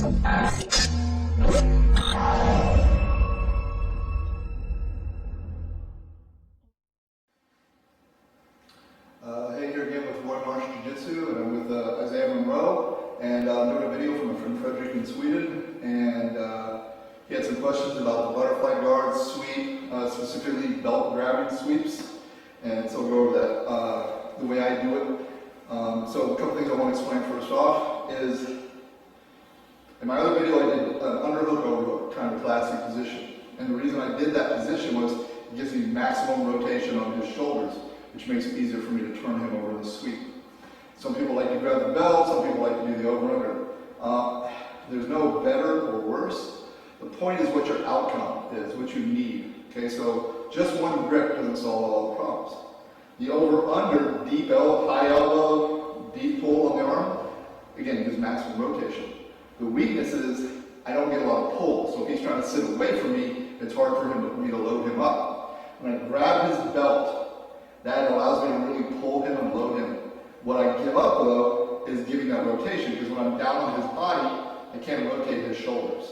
Hey, here again with Roy Marsh Jiu-Jitsu, and I'm with Isaiah Monroe, and I'm doing a video from my friend Frederick in Sweden, and he had some questions about the butterfly guard sweep, specifically belt grabbing sweeps, and so we'll go over that, the way I do it. So a couple things I want to explain first off is, in my other video I did an underhook overhook, kind of a classic position, and the reason I did that position was it gives me maximum rotation on his shoulders, which makes it easier for me to turn him over the sweep. Some people like to grab the belt, some people like to do the over-under. There's no better or worse. The point is what your outcome is, what you need. Okay, so just one grip doesn't solve all the problems. The over-under, deep elbow, high elbow, deep pull on the arm, again, gives maximum rotation. The weakness is I don't get a lot of pull, so if he's trying to sit away from me, it's hard for me to load him up. When I grab his belt, that allows me to really pull him and load him. What I give up, though, is giving that rotation, because when I'm down on his body, I can't rotate his shoulders.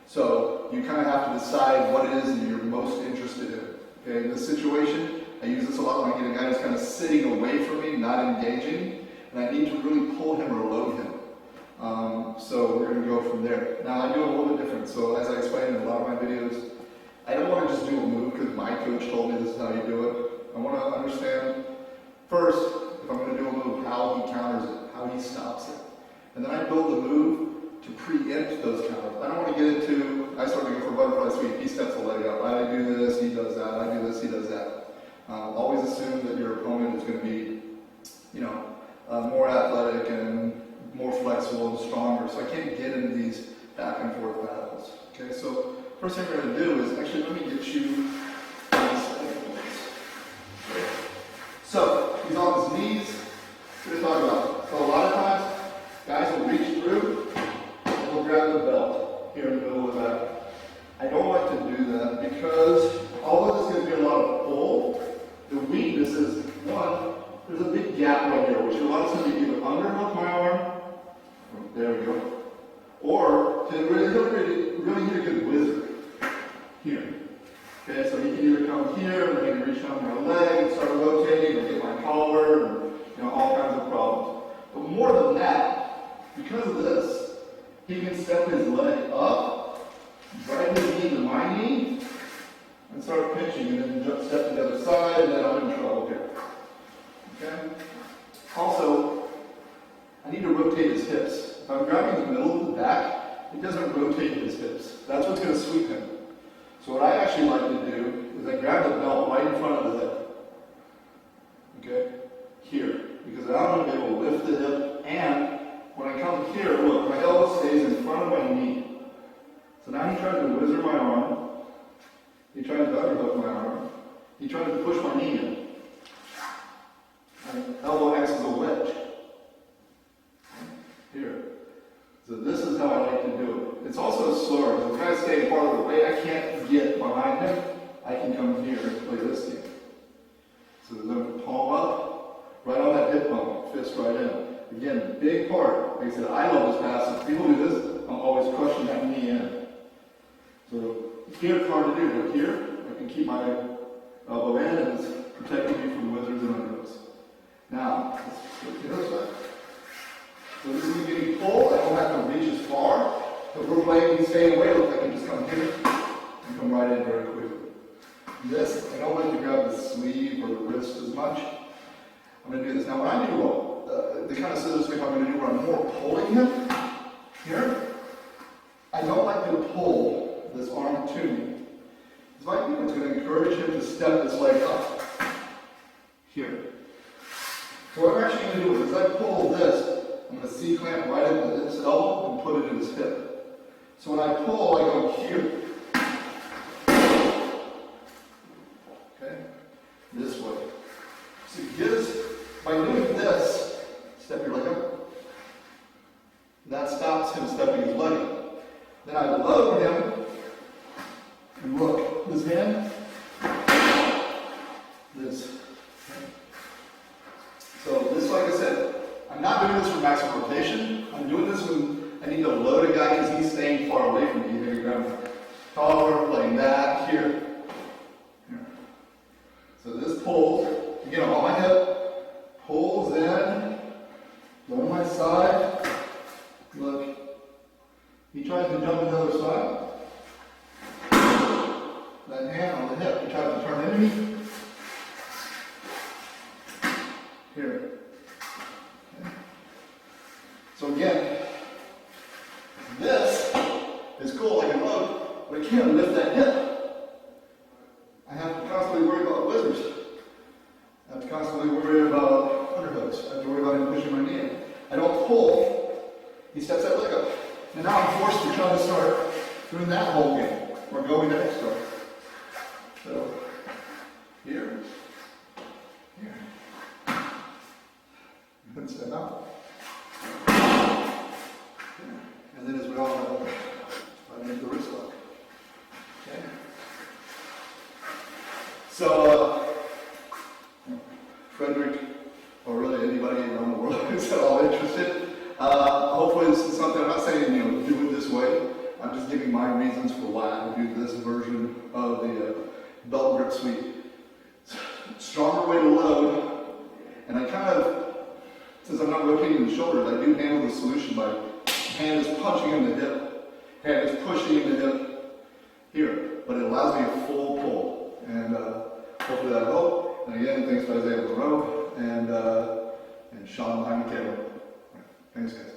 So you kind of have to decide what it is that you're most interested in. Okay, in this situation, I use this a lot when I get a guy who's kind of sitting away from me, not engaging, and I need to really pull him or load him. So we're going to go from there. Now I do it a little bit different. So as I explained in a lot of my videos, I don't want to just do a move because my coach told me this is how you do it. I want to understand first, if I'm going to do a move, how he counters it, how he stops it. And then I build the move to preempt those counters. I don't want to get into, I start to go for butterfly sweep, he steps a leg up, I do this, he does that, I do this, he does that. Always assume that your opponent is going to be, more athletic and more flexible and stronger. So I can't get into these back and forth battles. Okay, so first thing we're going to do is, actually let me get you so he's on his knees. We're going to talk about it. So a lot of times, guys will reach through and will grab the belt here in the middle of that. I don't like to do that because although this is going to be a lot of pull, the weakness is, one, there's a big gap right here, which allows him to either underhook my arm, there we go, or to really hit a good wizard here. Okay, so he can either come here, or he can reach down my leg and start rotating, or get my collar, and all kinds of problems. But more than that, because of this, he can step his leg up, drag his knee to my knee, and start pinching, and then jump step to the other side, and then I'm in trouble here. Okay? Also, I need to rotate his hips. If I'm grabbing the middle of the back, it doesn't rotate his hips. That's what's going to sweep him. So what I actually like to do is I grab the belt right in front of the hip. Okay? Here. Because now I'm going to be able to lift the hip, and when I come here, look, my elbow stays in front of my knee. So now he tried to wizard my arm. He tried to underhook my arm. He tried to push my knee in. My elbow acts as a wedge. Here. So this is how I like to do it. It's also slower. If the guy's staying part of the way, I can't get behind him. I can come here and play this game. So there's a palm up, right on that hip bone, fist right in. Again, big part. Like I said, I love this pass. If people do this, I'm always crushing that knee in. So here it's hard to do, but here I can keep my elbow in and it's protecting me from wizards and underhooks. Now, let's go to the other side. So this is getting pulled. I don't have to reach as far. If we're playing staying away, look, I can just come here and come right in very quickly. This, I don't like to grab the sleeve or the wrist as much. I'm going to do this. Now when I do the kind of scissors sweep I'm going to do where I'm more pulling him here, I don't like to pull this arm to me. If I do, it's going to encourage him to step this leg up here. So what I'm actually going to do is as I pull this, I'm going to C-clamp right into this elbow and put it in his hip. So when I pull, I go here. Okay? This way. So by doing this, step your leg up. That stops him stepping his leg up. Then I load him, and look, this hand, this. So this, like I said, I'm not doing this for maximum rotation. I'm doing this when I need to load a guy because he's any far away from you. You have your ground collar like that here. Here. So this pulls, again, on my hip, pulls in, go on my side. Look, he tries to jump to the other side. That hand on the hip, he tries to turn into me. Here. Okay. So again, this is cool, I can load, but I can't lift that hip. I have to constantly worry about whizzers. I have to constantly worry about underhooks. I have to worry about him pushing my knee in. I don't pull, he steps that leg up. And now I'm forced to try to start doing that whole game, or going to extra. So, here, here, and step out. And then as we all know, right into the wrist lock. Okay? So, Frederick, or really anybody around the world who's at all interested, hopefully this is something, I'm not saying, do it this way. I'm just giving my reasons for why I would do this version of the belt grip sweep. Stronger way to load, and I kind of, since I'm not rotating the shoulders, I do handle the solution by hand is punching in the hip, hand is pushing in the hip here, but it allows me a full pull, and hopefully that'll help. And again, thanks to Isaiah Monroe and Sean behind the camera. Thanks, guys.